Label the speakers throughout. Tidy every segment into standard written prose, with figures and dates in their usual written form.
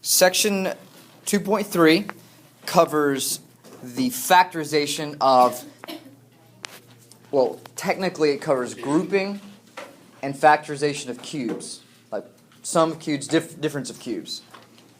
Speaker 1: Section 2.3 covers the factorization of, well, technically it covers grouping and factorization of cubes, like sum of cubes, difference of cubes.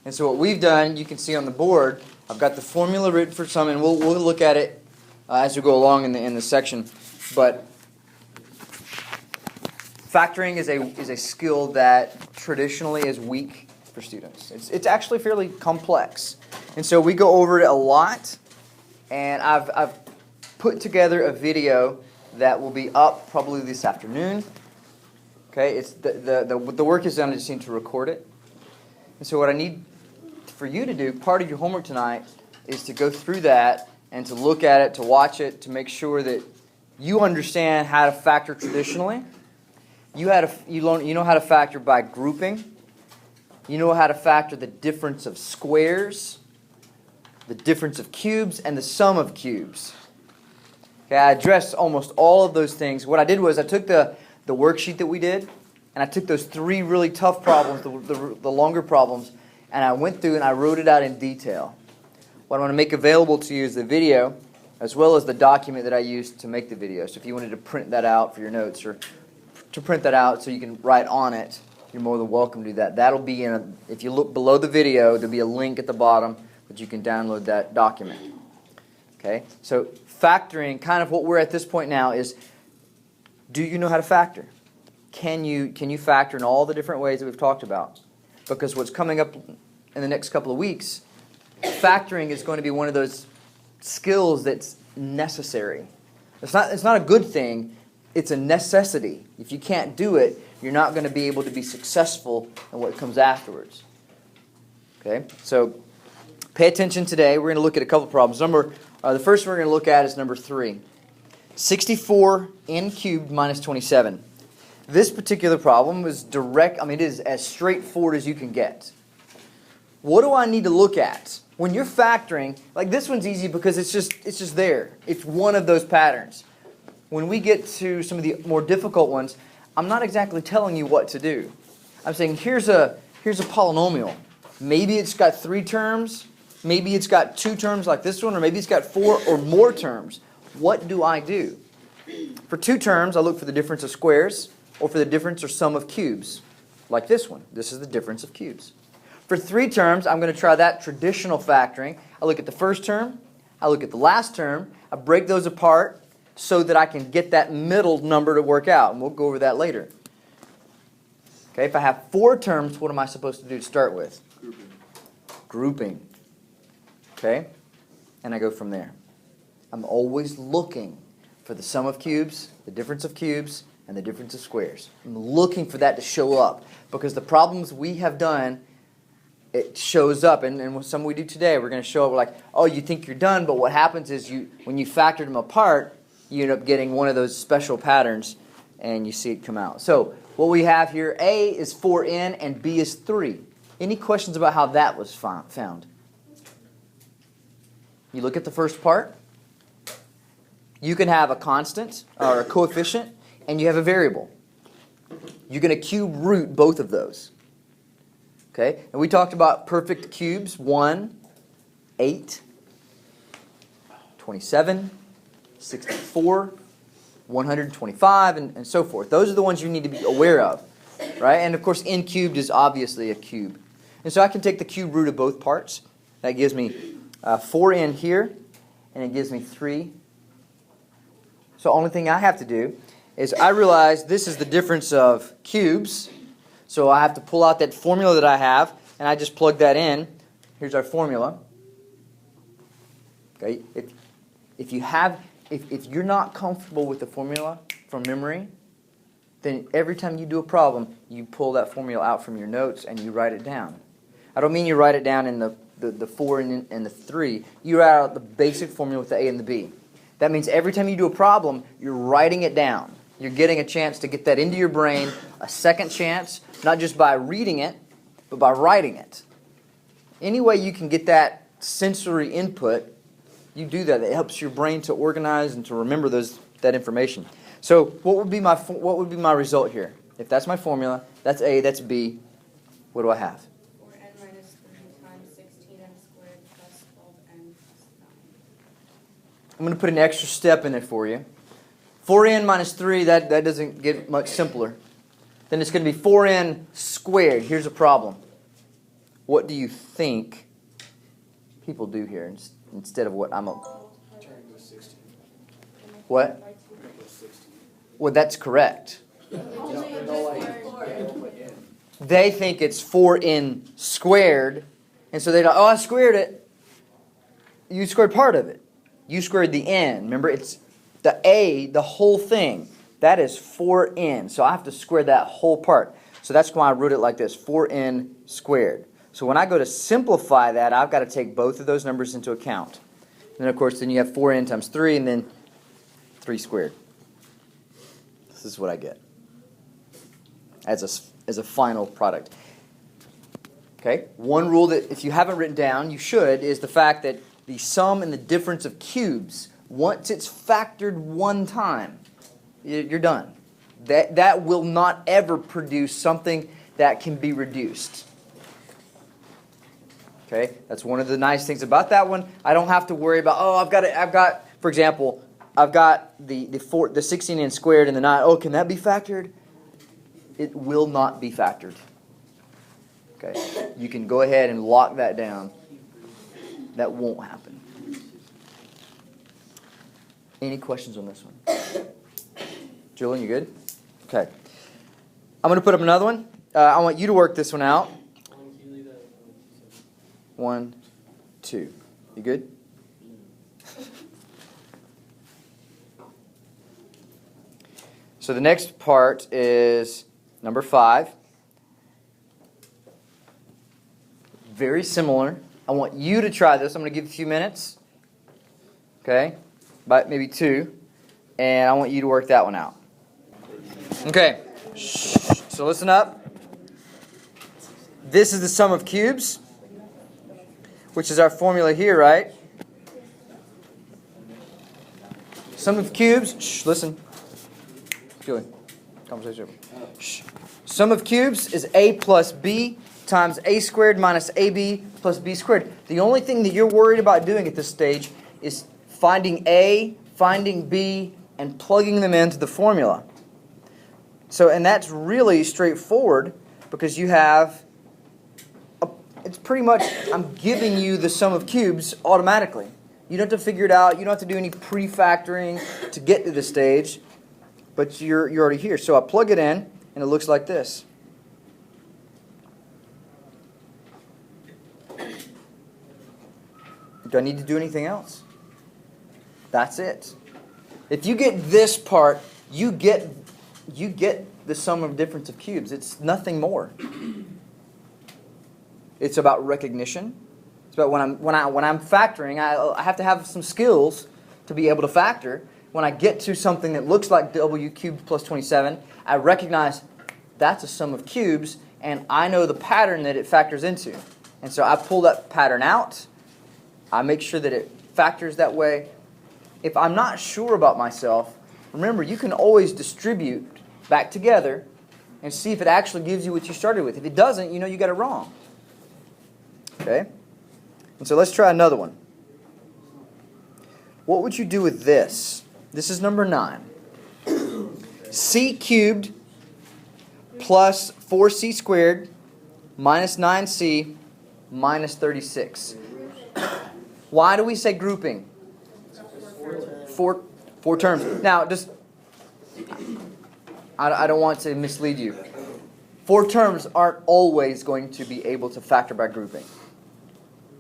Speaker 1: And so what we've done, you can see on the board, I've got the formula written for sum, and we'll look at it as we go along in the section. But factoring is a skill that traditionally is weak for students. It's actually fairly complex. And so we go over it a lot, and I've put together a video that will be up probably this afternoon. Okay, it's the work is done, I just need to record it. And so what I need for you to do, part of your homework tonight, is to go through that and to look at it, to watch it, to make sure that you understand how to factor traditionally. You know how to factor by grouping. You know how to factor the difference of squares, the difference of cubes, and the sum of cubes. Okay, I addressed almost all of those things. What I did was I took the worksheet that we did, and I took those three really tough problems, the longer problems, and I went through and I wrote it out in detail. What I want to make available to you is the video, as well as the document that I used to make the video. So if you wanted to print that out for your notes, or to print that out so you can write on it, you're more than welcome to do that. That'll be if you look below the video, there'll be a link at the bottom that you can download that document. Okay, so factoring, kind of what we're at this point now is, do you know how to factor? Can you factor in all the different ways that we've talked about? Because what's coming up in the next couple of weeks, factoring is going to be one of those skills that's necessary. It's not a good thing. It's a necessity. If you can't do it, you're not going to be able to be successful in what comes afterwards. Okay, so pay attention today. We're going to look at a couple problems. The first one we're going to look at is number 3. 64n cubed minus 27. This particular problem is direct. I mean, it is as straightforward as you can get. What do I need to look at? When you're factoring, like this one's easy because it's just there. It's one of those patterns. When we get to some of the more difficult ones, I'm not exactly telling you what to do. I'm saying here's a polynomial. Maybe it's got 3 terms, maybe it's got 2 terms like this one, or maybe it's got 4 or more terms. What do I do? For 2 terms, I look for the difference of squares, or for the difference or sum of cubes, like this one. This is the difference of cubes. For 3 terms, I'm going to try that traditional factoring. I look at the first term, I look at the last term, I break those apart so that I can get that middle number to work out, and we'll go over that later. Okay, if I have 4 terms, what am I supposed to do to start with? Grouping. Okay, and I go from there. I'm always looking for the sum of cubes, the difference of cubes, and the difference of squares. I'm looking for that to show up, because the problems we have done, it shows up, and some we do today, we're going to show up like, oh, you think you're done, but what happens is when you factor them apart, you end up getting one of those special patterns, and you see it come out. So what we have here, A is 4n and B is 3. Any questions about how that was found? You look at the first part. You can have a constant or a coefficient, and you have a variable. You're going to cube root both of those. Okay? And we talked about perfect cubes, 1, 8, 27, 64, 125, and so forth. Those are the ones you need to be aware of. Right? And of course, n cubed is obviously a cube. And so I can take the cube root of both parts. That gives me 4n here, and it gives me 3. So the only thing I have to do is I realize this is the difference of cubes. So I have to pull out that formula that I have, and I just plug that in. Here's our formula. Okay, if you're not comfortable with the formula from memory, then every time you do a problem, you pull that formula out from your notes and you write it down. I don't mean you write it down in the 4 and the 3. You write out the basic formula with the A and the B. That means every time you do a problem, you're writing it down. You're getting a chance to get that into your brain, a second chance, not just by reading it, but by writing it. Any way you can get that sensory input, you do that. It helps your brain to organize and to remember that information. So what would be my result here? If that's my formula, that's A, that's B, what do I have?
Speaker 2: 4n minus 3.
Speaker 1: I'm going to put an extra step in it for you. 4n minus 3, that doesn't get much simpler. Then it's going to be 4n squared. Here's a problem. What do you think people do here instead of what I'm... What? Well, that's correct. They think it's 4n squared, and so they go, oh, I squared it. You squared part of it. You squared the n. Remember, it's the a, the whole thing. That is 4n. So I have to square that whole part. So that's why I wrote it like this, 4n squared. So when I go to simplify that, I've got to take both of those numbers into account. And then, of course, then you have 4n times 3, and then 3 squared. This is what I get as a final product. Okay? One rule that if you haven't written down, you should, is the fact that the sum and the difference of cubes, once it's factored one time, you're done. That will not ever produce something that can be reduced. Okay? That's one of the nice things about that one. I don't have to worry about, oh, I've got, for example, I've got the 16n squared and the 9. Oh, can that be factored? It will not be factored. Okay? You can go ahead and lock that down. That won't happen. Any questions on this one? Julian, you good? Okay. I'm going to put up another one. I want you to work this one out. 1, 2. You good? So the next part is number 5. Very similar. I want you to try this. I'm going to give you a few minutes. Okay? About maybe 2. And I want you to work that one out. Okay. So listen up. This is the sum of cubes, which is our formula here, right? Sum of cubes. Listen. Julie, conversation over. Sum of cubes is a plus b times a squared minus ab plus b squared. The only thing that you're worried about doing at this stage is finding a, finding b, and plugging them into the formula. So, and that's really straightforward because you have, it's pretty much, I'm giving you the sum of cubes automatically. You don't have to figure it out. You don't have to do any pre-factoring to get to this stage. But you're already here. So I plug it in, and it looks like this. Do I need to do anything else? That's it. If you get this part, you get the sum of difference of cubes. It's nothing more. It's about recognition. It's about when I'm factoring, I have to have some skills to be able to factor. When I get to something that looks like w cubed plus 27, I recognize that's a sum of cubes, and I know the pattern that it factors into. And so I pull that pattern out. I make sure that it factors that way. If I'm not sure about myself, remember, you can always distribute back together and see if it actually gives you what you started with. If it doesn't, you know you got it wrong. Okay? And so let's try another one. What would you do with this? This is number 9. C cubed plus 4c squared minus 9c minus 36. Why do we say grouping? Four terms. Now, just I don't want to mislead you. 4 terms aren't always going to be able to factor by grouping.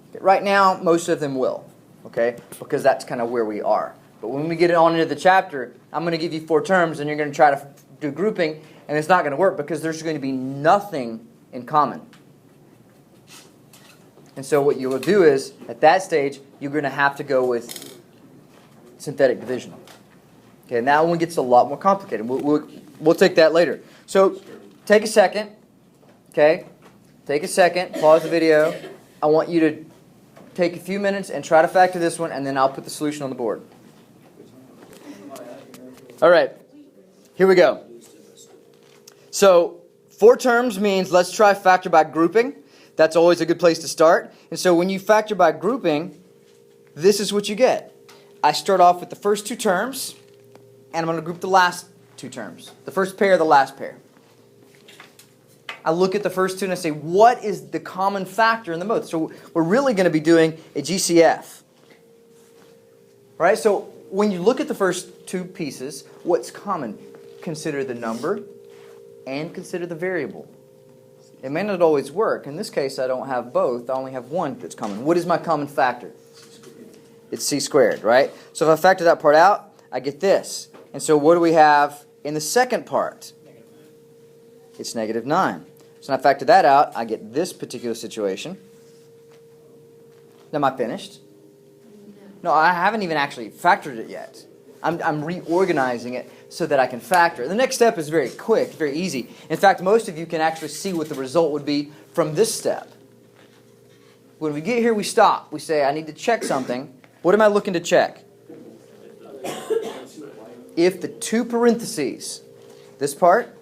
Speaker 1: Okay, right now, most of them will, okay, because that's kind of where we are. But when we get on into the chapter, I'm going to give you 4 terms, and you're going to try to do grouping, and it's not going to work because there's going to be nothing in common. And so what you will do is, at that stage, you're going to have to go with synthetic division. Okay, and that one gets a lot more complicated. We'll take that later. So take a second. Okay, take a second. Pause the video. I want you to take a few minutes and try to factor this one, and then I'll put the solution on the board. All right, here we go. So 4 terms means let's try factor by grouping. That's always a good place to start. And so when you factor by grouping, this is what you get. I start off with the first two terms, and I'm going to group the last two terms. The first pair, the last pair. I look at the first two and I say, what is the common factor in them both? So we're really going to be doing a GCF. Right? So when you look at the first two pieces, what's common? Consider the number and consider the variable. It may not always work. In this case, I don't have both. I only have one that's common. What is my common factor? It's c squared, right? So if I factor that part out, I get this. And so what do we have in the second part? It's negative 9. So when I factor that out, I get this particular situation. Am I finished? No, I haven't even actually factored it yet. I'm reorganizing it so that I can factor it. The next step is very quick, very easy. In fact, most of you can actually see what the result would be from this step. When we get here, we stop. We say, I need to check something. What am I looking to check? If the two parentheses, this part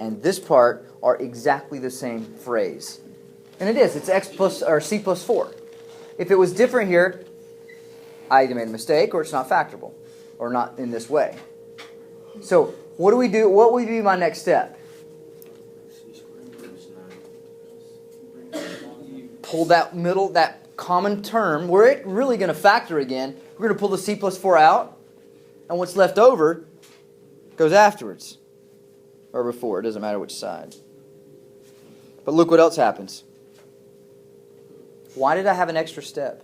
Speaker 1: and this part, are exactly the same phrase. And it is. It's x plus or c plus 4. If it was different here, I either made a mistake or it's not factorable, or not in this way. So what do we do? What would be my next step? Pull that middle, that common term. We're really going to factor again. We're going to pull the c plus 4 out, and what's left over goes afterwards. Or before, it doesn't matter which side. But look what else happens. Why did I have an extra step?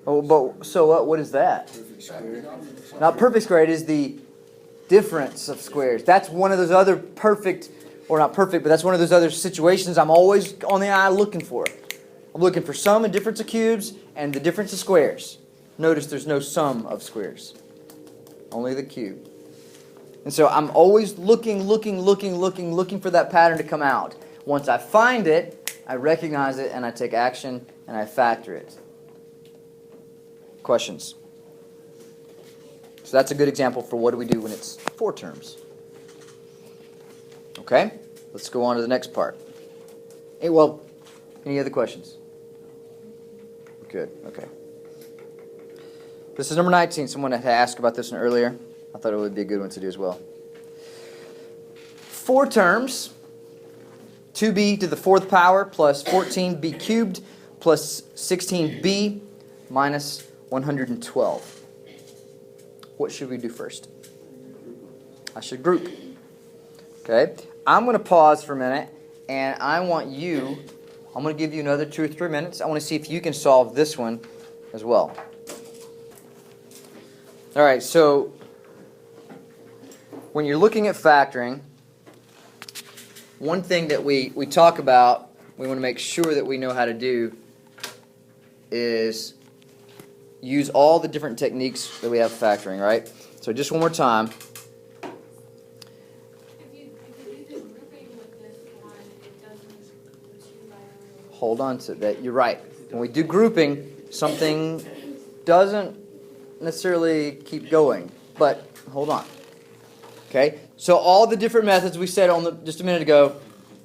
Speaker 1: Oh, but so what is that? Not perfect square, it is the difference of squares. That's one of those other perfect, or not perfect, but that's one of those other situations I'm always on the eye looking for. I'm looking for sum and difference of cubes and the difference of squares. Notice there's no sum of squares. Only the cube. And so I'm always looking for that pattern to come out. Once I find it, I recognize it and I take action and I factor it. Questions? So that's a good example for what do we do when it's 4 terms. Okay, let's go on to the next part. Hey, well, any other questions? Good, okay. This is number 19. Someone had asked about this one earlier. I thought it would be a good one to do as well. 4 terms, 2b to the 4th power plus 14b cubed plus 16b minus 112. What should we do first? I should group. Okay, I'm going to pause for a minute, and I'm going to give you another 2 or 3 minutes. I want to see if you can solve this one as well. All right, so when you're looking at factoring, one thing that we talk about, we want to make sure that we know how to do, is use all the different techniques that we have factoring, right? So just one more time.
Speaker 2: If you do the grouping with this one, it doesn't
Speaker 1: Hold on to that. You're right. When we do grouping, something doesn't necessarily keep going. But hold on. Okay? So all the different methods we said just a minute ago,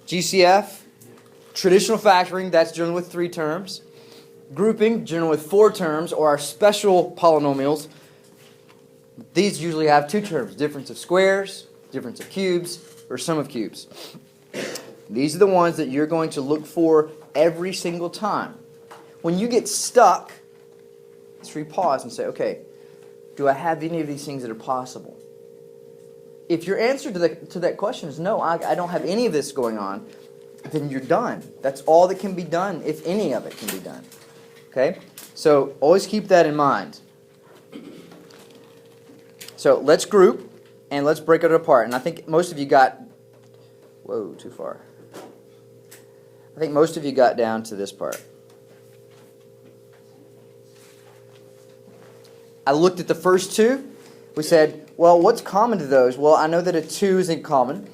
Speaker 1: GCF, traditional factoring, that's generally with 3 terms. Grouping, generally with 4 terms, or our special polynomials, these usually have 2 terms, difference of squares, difference of cubes, or sum of cubes. These are the ones that you're going to look for every single time. When you get stuck, let's pause and say, okay, do I have any of these things that are possible? If your answer to that question is no, I don't have any of this going on, then you're done. That's all that can be done, if any of it can be done. Okay? So always keep that in mind. So let's group and let's break it apart. And I think most of you got, whoa, too far. I think most of you got down to this part. I looked at the first 2. We said, well, what's common to those? Well, I know that a 2 isn't common.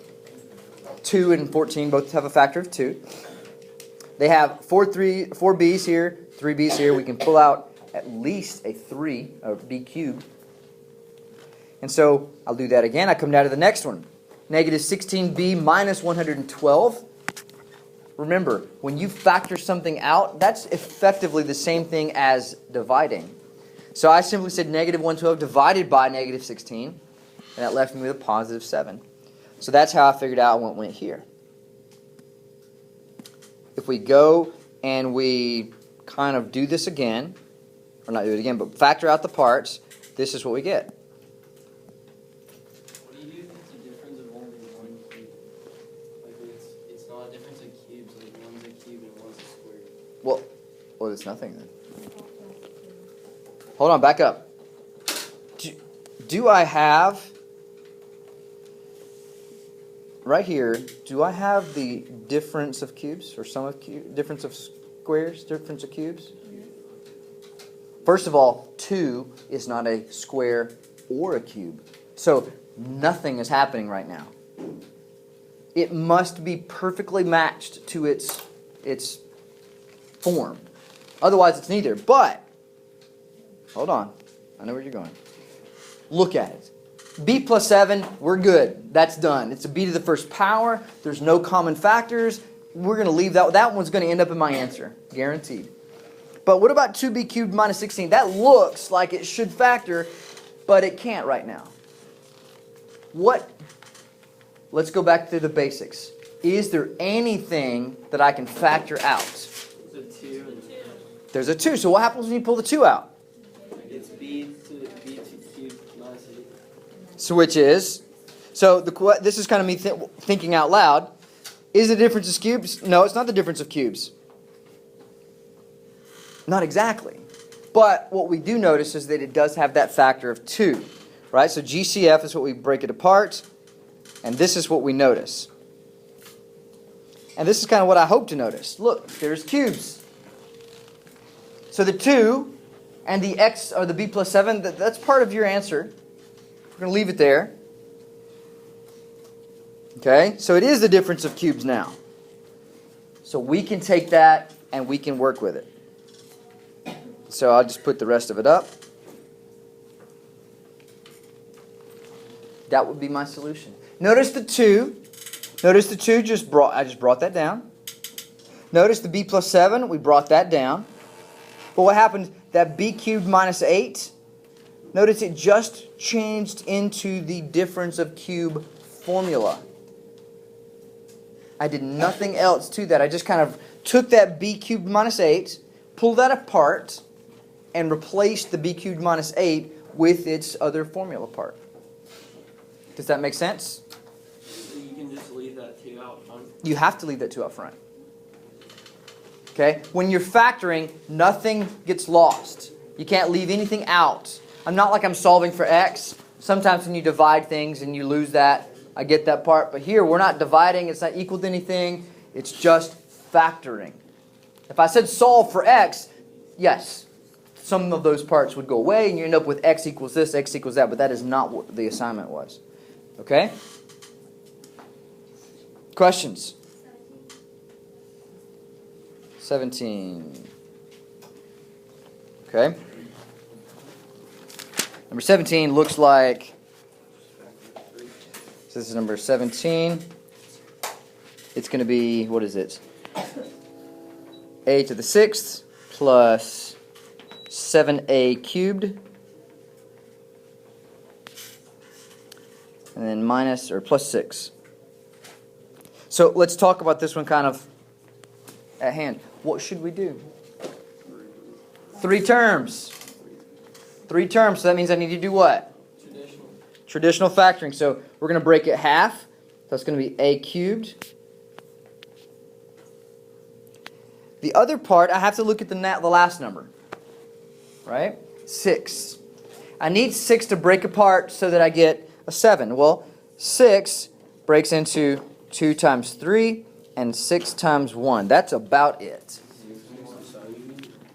Speaker 1: 2 and 14 both have a factor of 2. They have 4 b's here, 3 b's here. We can pull out at least a 3, or b cubed. And so I'll do that again. I come down to the next one. Negative 16b minus 112. remember, when you factor something out, that's effectively the same thing as dividing. So I simply said negative 112 divided by negative 16, and that left me with a positive 7. So that's how I figured out what went here. If we go and we kind of do this again, or not do it again, but factor out the parts, this is what we get.
Speaker 3: What do you do if it's a difference of only one cube? Like it's not a difference of cubes, like one's a cube and one's a square.
Speaker 1: Well, it's nothing then. Hold on, back up. Do I have, right here, do I have the difference of cubes, or sum of difference of squares, difference of cubes? First of all, 2 is not a square or a cube. So nothing is happening right now. It must be perfectly matched to its form. Otherwise, it's neither. But, hold on. I know where you're going. Look at it. B plus 7, we're good. That's done. It's a b to the first power. There's no common factors. We're going to leave that. That one's going to end up in my answer. Guaranteed. But what about 2b cubed minus 16? That looks like it should factor, but it can't right now. Let's go back to the basics. Is there anything that I can factor out?
Speaker 3: There's a 2 and
Speaker 1: There's a 2. So what happens when you pull the 2 out?
Speaker 3: it's b to cube minus 8.
Speaker 1: So which is? So this is kind of me thinking out loud. Is it the difference of cubes? No, it's not the difference of cubes. Not exactly. But what we do notice is that it does have that factor of 2. Right? So GCF is what we break it apart. And this is what we notice. And this is kind of what I hope to notice. Look, there's cubes. So the 2 and the x, or the b plus 7, that's part of your answer. We're going to leave it there. Okay? So it is the difference of cubes now. So we can take that and we can work with it. So I'll just put the rest of it up. That would be my solution. Notice the 2. Notice the 2 I just brought that down. Notice the b plus 7, we brought that down. But what happened? That b cubed minus 8, notice it just changed into the difference of cube formula. I did nothing else to that. I just kind of took that b cubed minus 8, pulled that apart, and replaced the b cubed minus 8 with its other formula part. Does that make sense?
Speaker 3: So you can just leave that 2 out front.
Speaker 1: You have to leave that 2 up front. Okay? When you're factoring, nothing gets lost. You can't leave anything out. I'm not like I'm solving for x. Sometimes when you divide things and you lose that, I get that part. But here, we're not dividing. It's not equal to anything. It's just factoring. If I said solve for x, yes, some of those parts would go away and you end up with x equals this, x equals that. But that is not what the assignment was. Okay? Questions? 17. Okay. Number 17 looks like, so this is number 17. It's going to be, what is it? A to the 6th plus 7a cubed. And then minus or plus 6. So let's talk about this one kind of at hand. What should we do? 3 terms. 3 terms. So that means I need to do what? Traditional factoring. So we're going to break it half. That's going to be a cubed. The other part, I have to look at the last number. Right? 6. I need 6 to break apart so that I get a 7. Well, 6 breaks into 2 times 3 and 6 times 1. That's about it.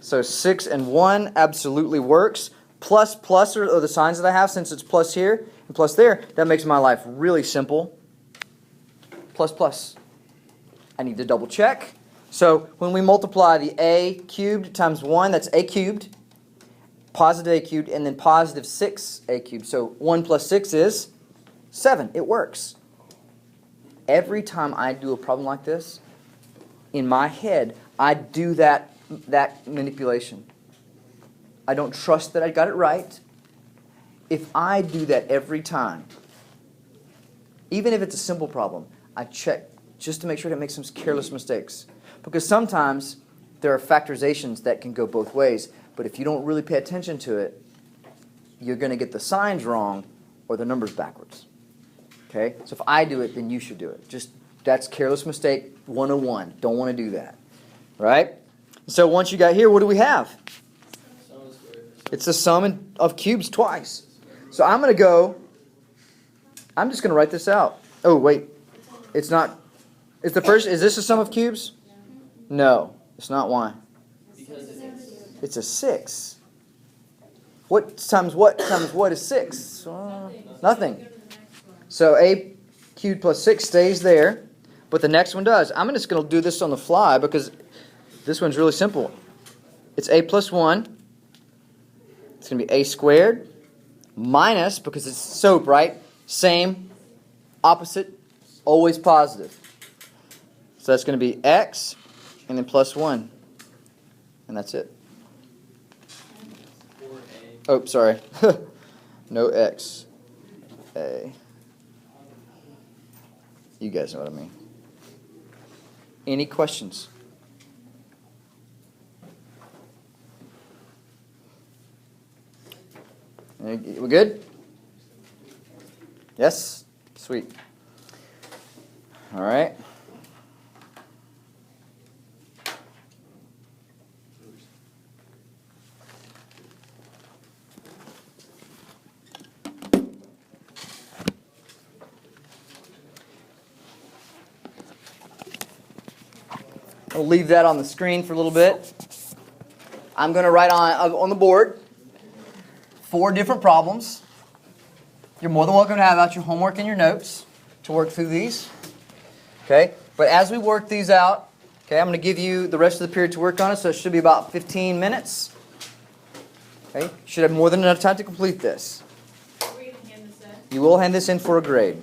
Speaker 1: So 6 and 1 absolutely works. Plus are the signs that I have, since it's plus here and plus there. That makes my life really simple. Plus. I need to double check. So when we multiply the a cubed times 1, that's a cubed. Positive a cubed, and then positive 6a cubed. So 1 plus 6 is 7. It works. Every time I do a problem like this, in my head, I do that manipulation. I don't trust that I got it right. If I do that every time, even if it's a simple problem, I check just to make sure I don't make some careless mistakes. Because sometimes there are factorizations that can go both ways, but if you don't really pay attention to it, you're going to get the signs wrong or the numbers backwards. Okay? So if I do it, then you should do it. That's careless mistake 101. Don't want to do that. Right? So once you got here, what do we have?
Speaker 3: Sum of squares.
Speaker 1: It's the sum of cubes twice. So I'm just going to write this out. Oh, wait. It's not. Is this a sum of cubes? No, it's not. Why?
Speaker 3: Because
Speaker 1: It's a 6. What times what is 6? Nothing. So a cubed plus 6 stays there, but the next one does. I'm just going to do this on the fly because this one's really simple. It's a plus 1. It's going to be a squared minus, because it's SOAP, right? Same, opposite, always positive. So that's going to be x and then plus 1. And that's it.
Speaker 3: 4a.
Speaker 1: Oh, sorry. No x. A. You guys know what I mean. Any questions? We good? Yes? Sweet. All right. I'll leave that on the screen for a little bit. I'm going to write on the board 4 different problems. You're more than welcome to have out your homework and your notes to work through these. Okay? But as we work these out, okay, I'm going to give you the rest of the period to work on it, so it should be about 15 minutes. Okay? You should have more than enough time to complete this.
Speaker 2: Are we gonna hand this in?
Speaker 1: You will hand this in for a grade.